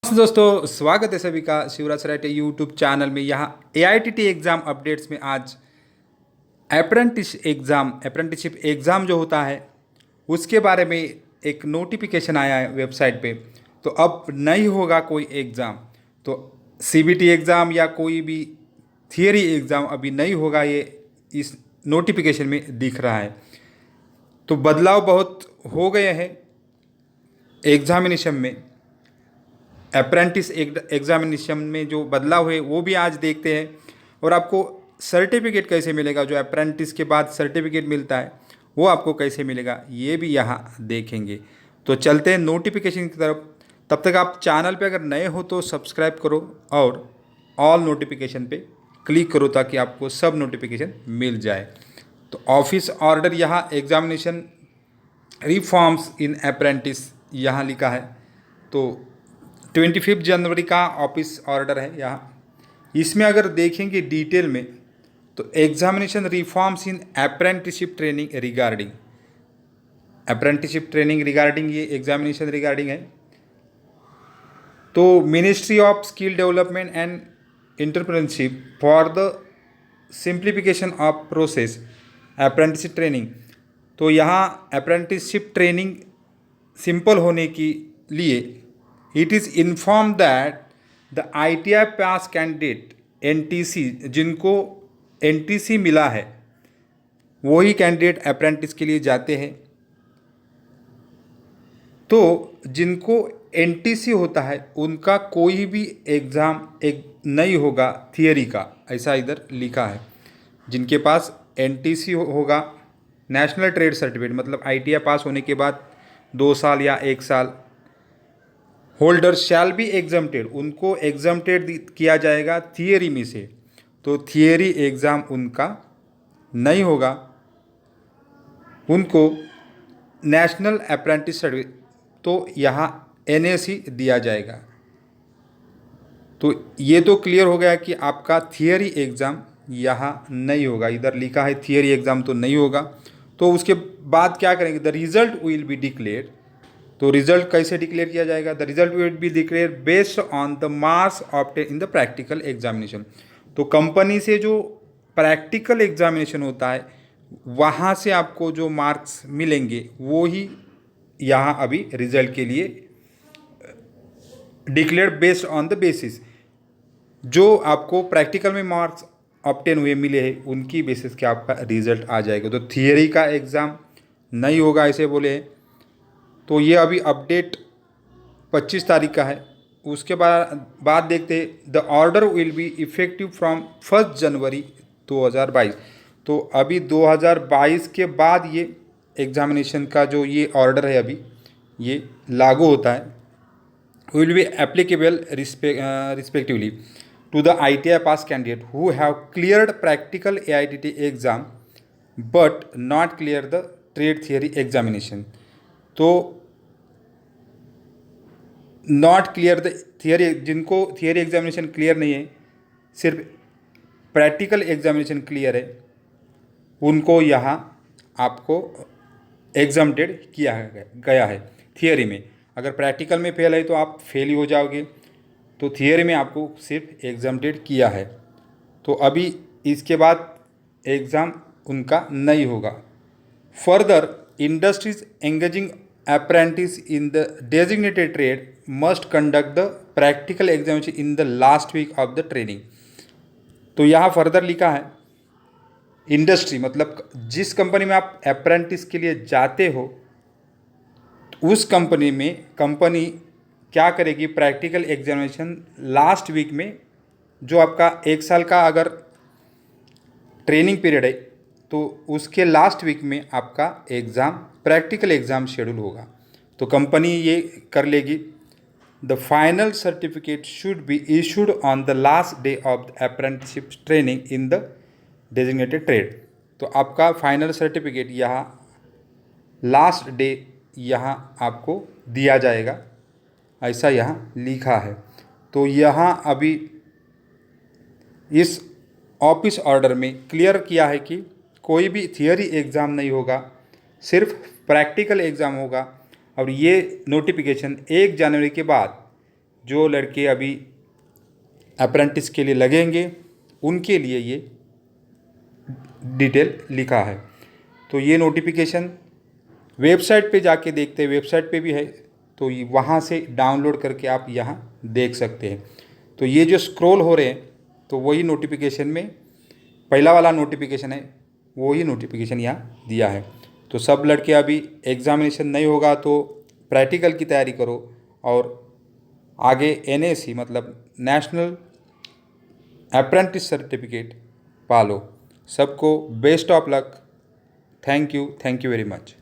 दोस्तों, स्वागत है सभी का शिवराज सराइटे यूट्यूब चैनल में। यहाँ AITT एग्ज़ाम अपडेट्स में आज अप्रेंटिसशिप एग्ज़ाम जो होता है उसके बारे में एक नोटिफिकेशन आया है वेबसाइट पे। तो अब नहीं होगा कोई एग्ज़ाम, तो CBT एग्ज़ाम या कोई भी थियरी एग्ज़ाम अभी नहीं होगा, ये इस नोटिफिकेशन में दिख रहा है। तो बदलाव बहुत हो गए हैं एग्जामिनेशन में। अप्रेंटिस एग्जामिनेशन में जो बदलाव है वो भी आज देखते हैं। और आपको सर्टिफिकेट कैसे मिलेगा, जो अप्रेंटिस के बाद सर्टिफिकेट मिलता है वो आपको कैसे मिलेगा, ये भी यहाँ देखेंगे। तो चलते हैं नोटिफिकेशन की तरफ। तब तक आप चैनल पे अगर नए हो तो सब्सक्राइब करो और ऑल नोटिफिकेशन पे क्लिक करो ताकि आपको सब नोटिफिकेशन मिल जाए। तो ऑफिस ऑर्डर यहाँ एग्जामिनेशन रिफॉर्म्स इन अप्रेंटिस यहाँ लिखा है। तो 25 जनवरी का ऑफिस ऑर्डर है यहाँ। इसमें अगर देखेंगे डिटेल में तो examination reforms in apprenticeship training regarding ये एग्जामिनेशन रिगार्डिंग है। तो ministry of skill development and entrepreneurship for the simplification of process apprenticeship training. तो यहाँ अप्रेंटिसशिप ट्रेनिंग सिंपल होने के लिए it is inform that the ITI pass candidate NTC, जिनको NTC मिला है वही कैंडिडेट अप्रेंटिस के लिए जाते हैं। तो जिनको NTC होता है उनका कोई भी एग्ज़ाम नहीं होगा थियरी का, ऐसा इधर लिखा है। जिनके पास NTC होगा, नेशनल ट्रेड सर्टिफिकेट, मतलब ITI पास होने के बाद 2 साल या 1 साल, होल्डर शैल बी एग्जम्प्टेड, उनको एग्जम्प्टेड किया जाएगा थियरी में से। तो थियरी एग्ज़ाम उनका नहीं होगा, उनको नेशनल अप्रेंटिस सर्टिफिकेट तो यहाँ NAC दिया जाएगा। तो ये तो क्लियर हो गया कि आपका थियरी एग्ज़ाम यहाँ नहीं होगा। इधर लिखा है थियरी एग्ज़ाम तो नहीं होगा। तो उसके बाद क्या करेंगे, the result will be declare. तो रिजल्ट कैसे डिक्लेयर किया जाएगा, the result will be declare based on the marks obtain in the practical examination. तो कंपनी से जो प्रैक्टिकल एग्जामिनेशन होता है वहाँ से आपको जो मार्क्स मिलेंगे वो ही यहाँ अभी रिजल्ट के लिए declare based on the basis. जो आपको प्रैक्टिकल में मार्क्स ऑब्टेन हुए मिले हैं उनकी बेसिस के आपका रिजल्ट आ जाएगा। तो थियरी का एग्ज़ाम नहीं होगा ऐसे बोले हैं। तो ये अभी अपडेट 25 तारीख का है। उसके बाद देखते हैं, the order will be effective from 1 जनवरी 2022। तो अभी 2022 के बाद ये एग्जामिनेशन का जो ये ऑर्डर है अभी ये लागू होता है। Will be applicable respectively to the ITI pass candidate who have cleared practical AITT exam but not clear the trade theory examination. तो नॉट क्लियर द थियरी, जिनको थियरी एग्जामिनेशन क्लियर नहीं है, सिर्फ प्रैक्टिकल एग्जामिनेशन क्लियर है, उनको यहाँ आपको exempted किया गया है। थियरी में अगर प्रैक्टिकल में फेल है तो आप फेल ही हो जाओगे, तो थियरी में आपको सिर्फ एग्जाम्प्टेड किया है। तो अभी इसके बाद एग्ज़ाम उनका नहीं होगा। Further, industries engaging apprentice in the designated trade must conduct the practical examination in the last week of the training। तो यहाँ फर्दर लिखा है इंडस्ट्री, मतलब जिस कंपनी में आप अप्रेंटिस के लिए जाते हो उस कंपनी में कंपनी क्या करेगी, प्रैक्टिकल एग्जामिनेशन लास्ट वीक में, जो आपका 1 साल का अगर ट्रेनिंग पीरियड है तो उसके लास्ट वीक में आपका एग्ज़ाम, प्रैक्टिकल एग्ज़ाम शेड्यूल होगा। तो कंपनी ये कर लेगी। The final certificate should be issued on the last day of the apprenticeship training in the designated trade. तो आपका फाइनल सर्टिफिकेट यहाँ लास्ट डे यहाँ आपको दिया जाएगा, ऐसा यहाँ लिखा है। तो यहाँ अभी इस ऑफिस ऑर्डर में क्लियर किया है कि कोई भी थियरी एग्ज़ाम नहीं होगा, सिर्फ प्रैक्टिकल एग्ज़ाम होगा। और ये नोटिफिकेशन 1 जनवरी के बाद जो लड़के अभी अप्रेंटिस के लिए लगेंगे उनके लिए ये डिटेल लिखा है। तो ये नोटिफिकेशन वेबसाइट पे जाके देखते हैं, वेबसाइट पे भी है, तो वहाँ से डाउनलोड करके आप यहाँ देख सकते हैं। तो ये जो स्क्रॉल हो रहे हैं तो वही नोटिफिकेशन में पहला वाला नोटिफिकेशन है, वही नोटिफिकेशन यहाँ दिया है। तो सब लड़के अभी एग्ज़ामिनेशन नहीं होगा तो प्रैक्टिकल की तैयारी करो और आगे NAC मतलब नेशनल अप्रेंटिस सर्टिफिकेट पालो। सबको best of luck. Thank you very much.